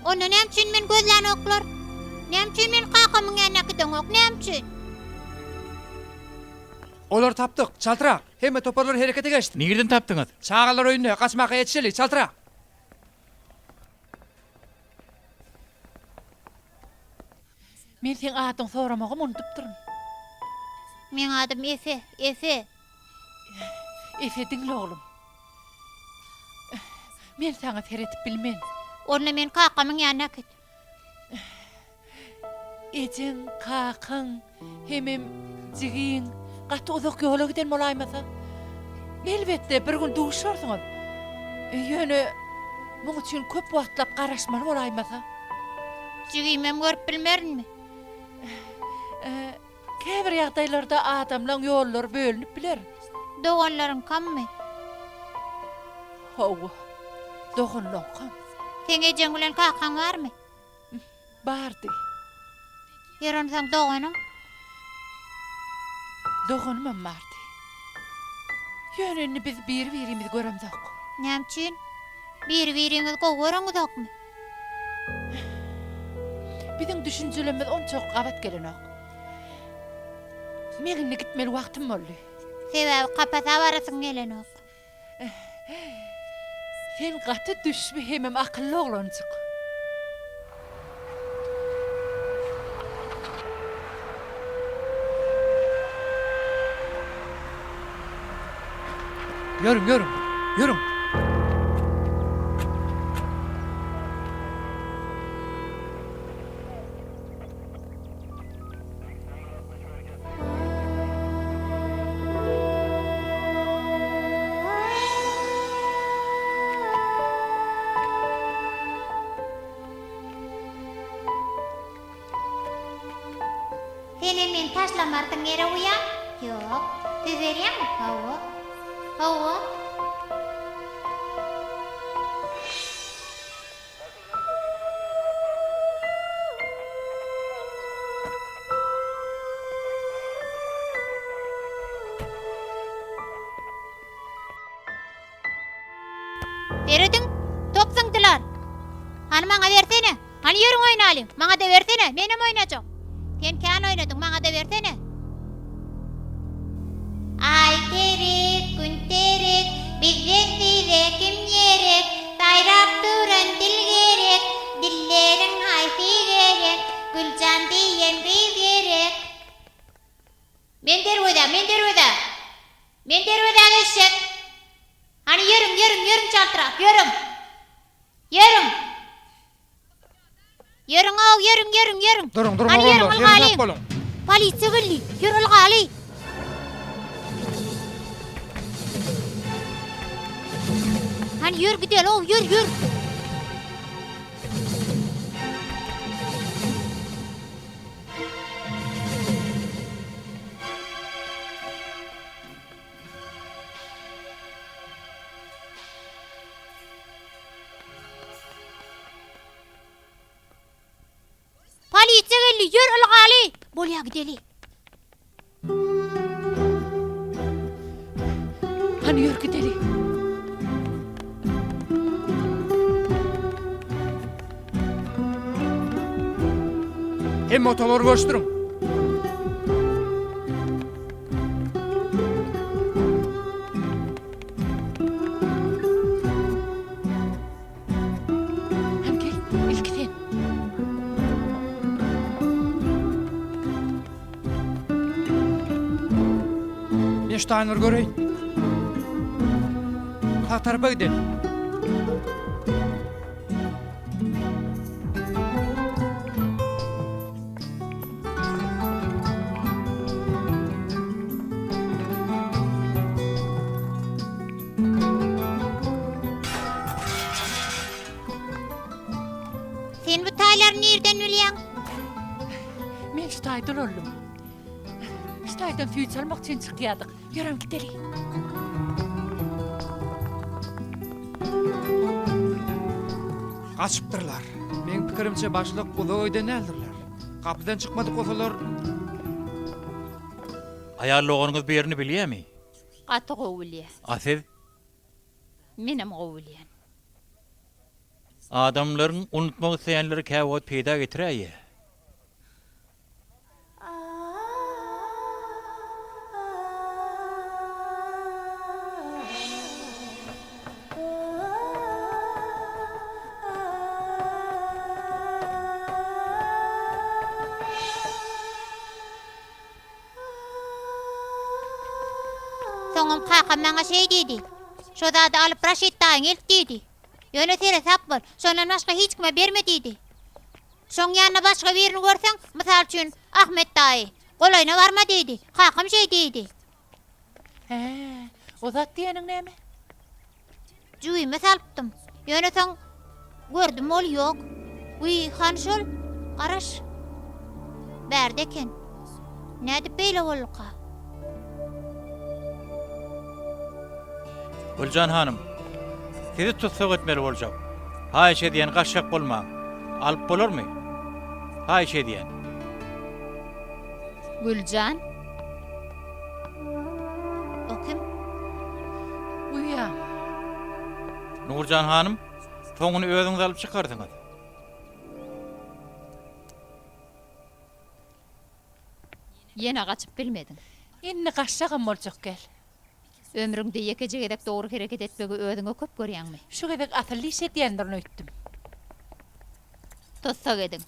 Onu näme üçin men gözlerini oklar? Näme üçin men kakamyň ýanyna gidňok? Näme üçin? Olar tapdyk, çaltyrak. Hemme toparlar herekete geçdi. Nerden tapdyňyz? Çağalar öýünde kaçmaka yetişeli, çaltyrak. Men sen adyň soramagym unutup durun. Men adym Efe, Efe. Efe dinle oğlum. Men sana teretip bilmen. Onda men kakamyň ýanyna git. Ejin, kakyň, hemem jigiň, gaty uzak ýola giden bolaýmasa. Elbetde bir gün duşarsyňyz. Ýöne muň üçin köp wagtlap garaşmaly bolaýmasa. Jigimem görüp bilmerinmi? Käbir ýagdaýlarda adamlaň ýollar bölünip biler. Doganlaryň kammy? Hawa, dogunlaň kam. Sen ejen bilen kakaň barmy? Bardy. Ýeron saň doganyň? Dogunmam bardy. Ýöneni biz bir-birimizi göremzok. Näme bir-biriňiz gowaraňyzokmy? Biziň düşünjelerimiz onçok gabat gelenok. Meňne gitmeli wagtym boldy. Sebäbi kapata barasyň gelenok. Sen gaty düşbi hemem akylly oglanjyk. Yürüm, yürüm, yürüm. Seni men taşlamardyň ýere uýan? Ýok. Düzelýän? Hawa. Hawa. Derediň, top syňdylar. Hani maňa bersene. Hani ýörüň oýnalyň. Maňa da bersene. Menem oýnajak. Sen kän oynadyň, maňa da bersene. Ay terek, gün terek, bizden direk, kim yerek, tayrap duran dil gerek, dillerin hayfi gerek, Guljan diyen biz gerek. Men derweda geçecek. Hani yürüm çartırak, yürüm. Yürün av, yürün. Durun, Hani yürün oğlum, ılgalyň. yürüm bolun. Polisiýa geldi, yürü ılgaly. Hani yürü gidel, yürü. Polisiýa geldi, yürü ılgaly. Bolýa gideli. Hani ýör gideli. Hem motorları göstürün. Hani gel, ilk sen. Ben şu tarafa göreyim. Ta tarafa gidelim. Sen bu taýlary nerden bilýän? Men ştaýdan oldum. Ştaýdan süýt salmak üçin çykýardyk. Ýörem gideli. Kaçıptırlar. Benim pikirimçe başlık bu öyden eldirler. Kapıdan çıkmadık olsalar Ayarlığınız birini bilýärmi? Gaty gowulýa. Asiz Menem gowulýan. adamlaryň unutmak isleýänleri käwot peýda getirýär. Soňam kaka maňa şey diýdi. Şo zady alyp Raşit daýyň ilk diýdi. Ýöne tere sap bol, şondan başga hiç kime berme diýdi. Şoň ýanyna başga birini görseň, mysal üçin Ahmet daýy, golaýna barma diýdi. Kakam şey diýdi. He, o zat diýeniň näme? Juýyma salypdym. Ýöne soň gördüm ol ýok. Uy, hanşol, garaş. Bärde eken. Näde beýle bolka? Guljan hanım, sizi tutsak etmeli boljak. Haýşe diýen gaşşak bolmaň. Alyp bolarmy? Haýşe diýen. Guljan, O kim? Uyam. Nurjan hanım, toňuny özüňiz alyp çykardyňyz. ýene gaçyp bilmedin. Inni gaşşagam boljak gel. Ömrüňde ýeke jedek dogry hereket etmegi özüňe köp görýänmi? Şu gedek atylly işe diýendirini öýtdüm. Tutsak edin.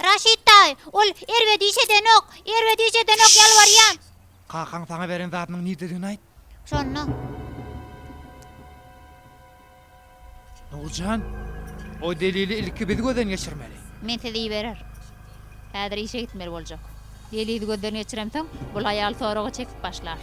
Raşit daýy, ol erwe diýşeden ok, ýalbarýan. Kakaň saňa beren zatynyň nirdedigini aýt. Şonno. Nurjan, o delili ilki biz gözden geçirmeli. Men sizi berer. Häzir işe gitmeli boljak. Delili gözden geçiremseň, bul aýal soragy çekip başlar.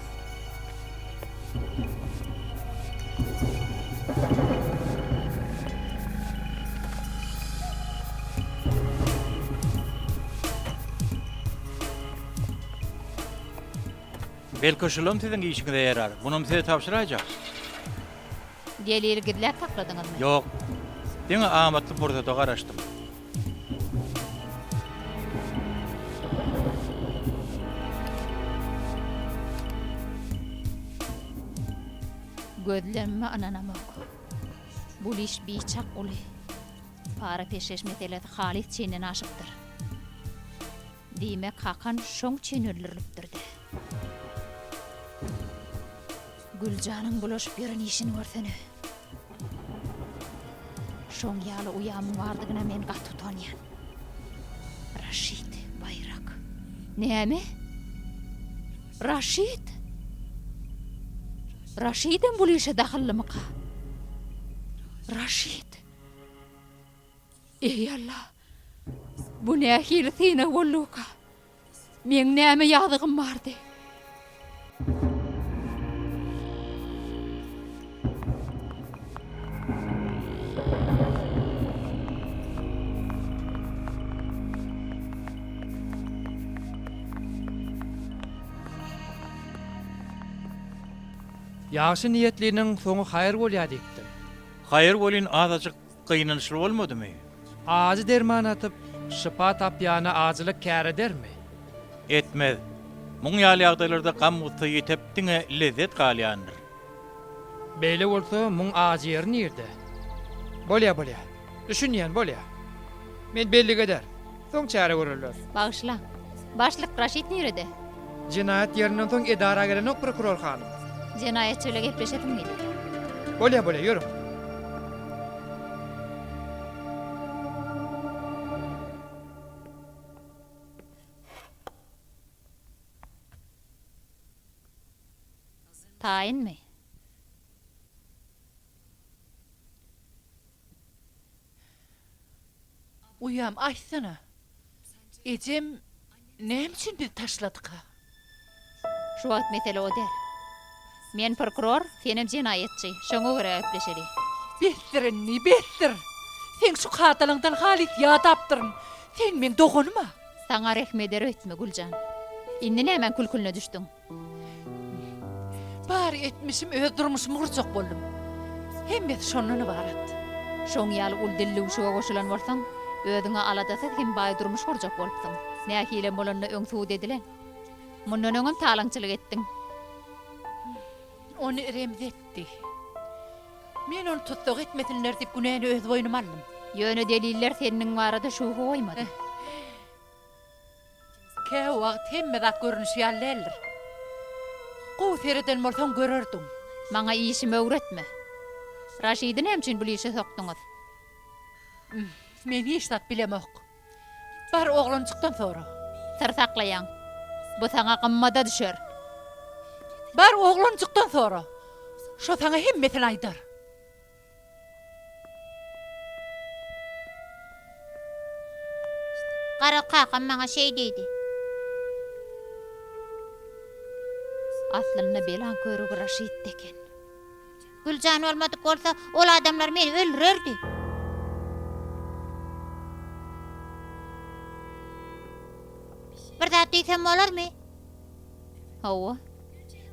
Belki şolum siziň işiňize ýarar. Buny size tapşyrajak. Delili gidläp takladyňyzmy? Yok. Diňe amatly burada da garaşdym. Gözlenme ananamak. Bu iş biçak uly. Para peşeş meselesi halis çenden aşıptır. Diýmek hakan şoň çenörlürlükdirdi. Guljanyň bulaşıp ýeren işini görsene. Şoň ýaly uyamyň bardygyna men gat tutanýan. Raşit bayrak. Näme? Raşit? Raşidem bu işe dahillymyka? Raşid. Ey Allah. Bu nähil sine bolluka. Men näme ýagdygym bardy? Ýaşy niýetliniň soňy haýır bolýar diýdim. Haýır bolyn azaçyk gynanyşly bolmadymy? Ağzı derman atıp şifa tapýana azylyk kär edermi? Etmez. Muň ýaly ýagdaýlarda gam guty ýetip diňe lezzet galýandyr. Beýle bolsa muň ağzı ýer nirde? Bolýa. Düşünýän bolýa. Men belli eder. Soň çäre görürler. Bağışla. Başlyk Raşid nirede? Jinayet ýerinden soň edara gelen ok prokuror hanım. Jinayetçiyle gepleşedim miydi? Bolýa, ýürü. Tayin mi? Uyam aýtsana. Ejem näme üçin biz taşladyk ha? Şu wagt mesele o der. Men prokuror, senem jinayetçi. Şoňa görä gepleşeli. Behtir. Sen şu katalyňdan halit ýa tapdyryn. Sen men dogunma. Saňa rehmet etme Guljan. Indi nämen kulkulna düşdüň? Bari etmişim öz durmuşymy gurjak boldum. Hemme şonnuny barat. Şoň ýaly ul dilli uşuga goşulan bolsaň, özüňe aladasy kim baý durmuş gurjak bolupsyň. Nähile bolanyny öňsüw dedilen. Mundan öňüm talaňçylyk etdiň. Onu remzetti. Men onu tutsak etmesinler dip günäni öz boynuma aldym. Ýöne deliller seniň barada şuhy goýmady. Kä wagt hemme da görünüşi ýallelir. Gowy sereden bolsaň görerdiň. Maňa işimi öwretme. Raşidi nämçin bu işe sokduňyz? Men hiç zat bilemok. Bar oglunçykdan sonra. Sır saklayan. Bu sana qımmada düşer. Bar oğlancıktan sonra. Şo sana himmetini aydar. Qara qaqam maňa şey diýdi. Aslında belan körüg Raşid deken. Guljan olmadyk bolsa, ol adamlar meni öldürerdi. Bir zat diýsem bolarmy? Hawa,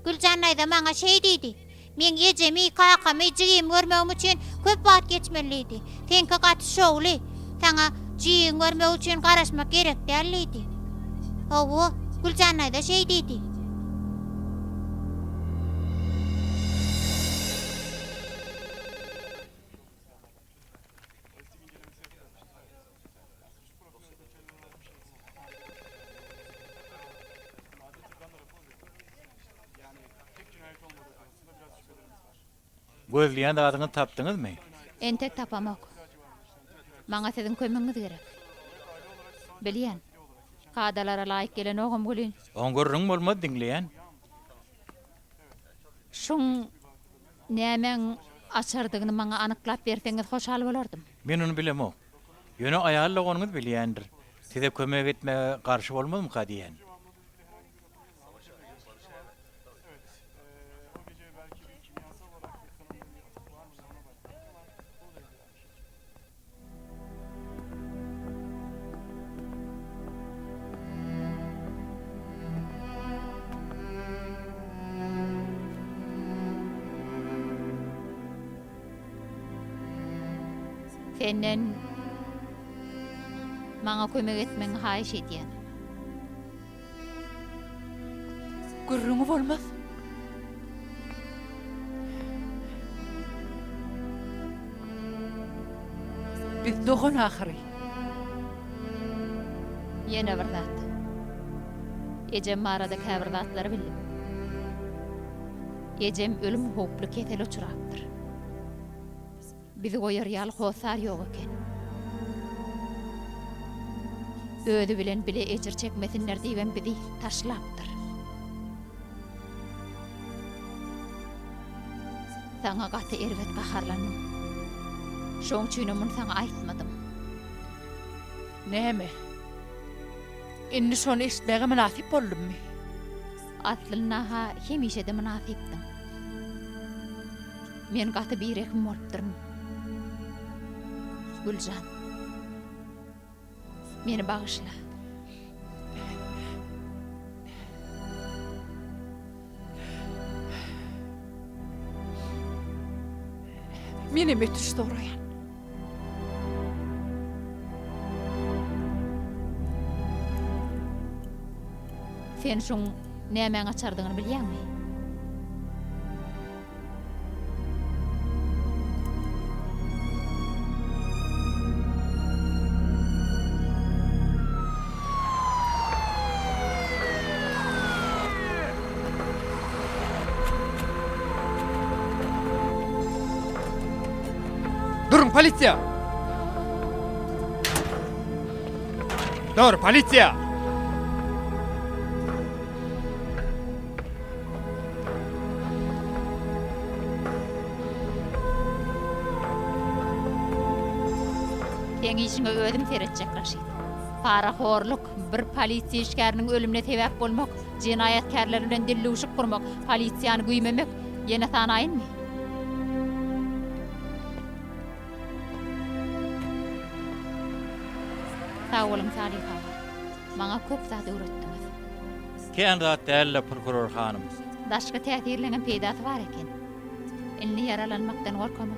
Guljan aýda maňa şey diýdi. Men ejemi, qaqamy, jigim görmegim üçin köp wagt geçmeliydi. Senki gaty şowly. Saňa jigiň görmek üçin garaşmak gerek däldi. Hawa, Guljan aýda şey diýdi. Gözleyen adyny tapdyňyzmy? entek tapamak. Maňa sizin kömeginiz gerek. Bilýän. Kadalara laýyk gelen ogam Guljan. Oňgurryň bolmady diňleýän. Şoň nämen açardygyny maňa anyklap berseňiz hoşal bolardym. Men onu bilemok. Ýöne aýalla onuňyz bilýändir. Size kömek etmege garşy bolmadym ka diýen. Senden maňa kömek etmeňi haýyş edýän. Gürrüňi bolmaz. Biz doğun ahiri. Ýene bir zat. Ejem marada käbir zatlary bildim. Ejem ölüm hoply ketel uçurapdyr. Bizi goýar ýaly hosar ýok eken. Öýdi bilen bile ejir çekmesinler diýen bizi taşlapdyr. Saňa gaty erwet gaharlandım. Şoň üçin muny saňa aýtmadym. Näme? Indi şonu eşitmäge münasip boldummy? Aslynda ha hemişe de münasipdim. Men gaty birekim bolupdyrm. Guljan. Meni bağışla. Meni müthiş doğrayan. Sen şoň näme açardygyny bilýärmi? Durun polisiýa! Dur polisiýa! Sen işiňe özüm seretjek Raşid. Paraxorluk, bir polisiýa işgäriniň ölümine sebäp bolmak, jinayetkarlar bilen dillewşik gurmak, polisiýany güýmemek, ýene sana aýynmy? Sağ olun Saliha. Maňa köp zat öwretdiňiz. Kän zat dälle prokuror hanym. Daşka täsirlenen peýdasy bar eken. Elini yaralanmakdan gorkama.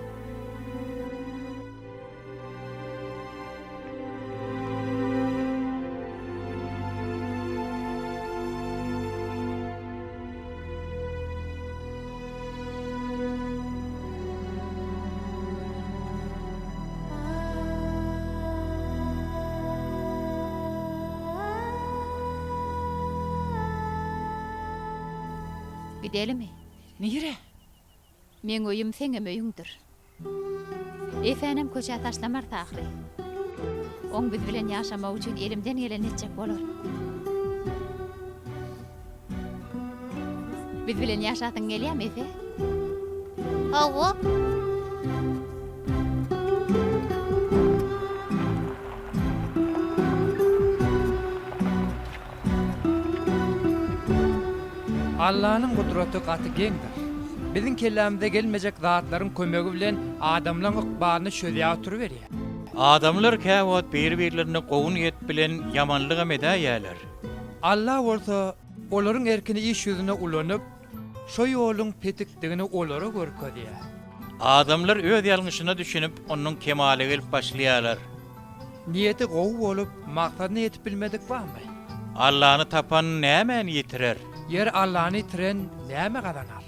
Gidelimi? Nire? Men öýüm seňem öýüňdir. Efendim köçä taşlamar taýry. Oň biz bilen ýaşamak üçin elimden gelen etjek bolar. Biz bilen yaşatın gelýär Efe? Hawa. Allah'ın kudreti katı gendir. Bizim kellamda gelmeyecek zatların kömegi bilen adamların ıkbalını şöyle oturuverýär. Adamlar käwat bir-birlerini gowun ýet bilen ýamanlyk emedäýärler. Allah bolsa olaryň erkini iş yüzüne ulanyp, şo ýoluň petikdigini olara görkezýär. Adamlar öz ýalňyşyna düşünüp onuň kemaly gelip başlaýarlar. Niyeti gowy bolup, maksadyna ýetip bilmedik barmy? Allah'ını tapan näme ýitirer? Yer Allah'ını itiren näme kazanal?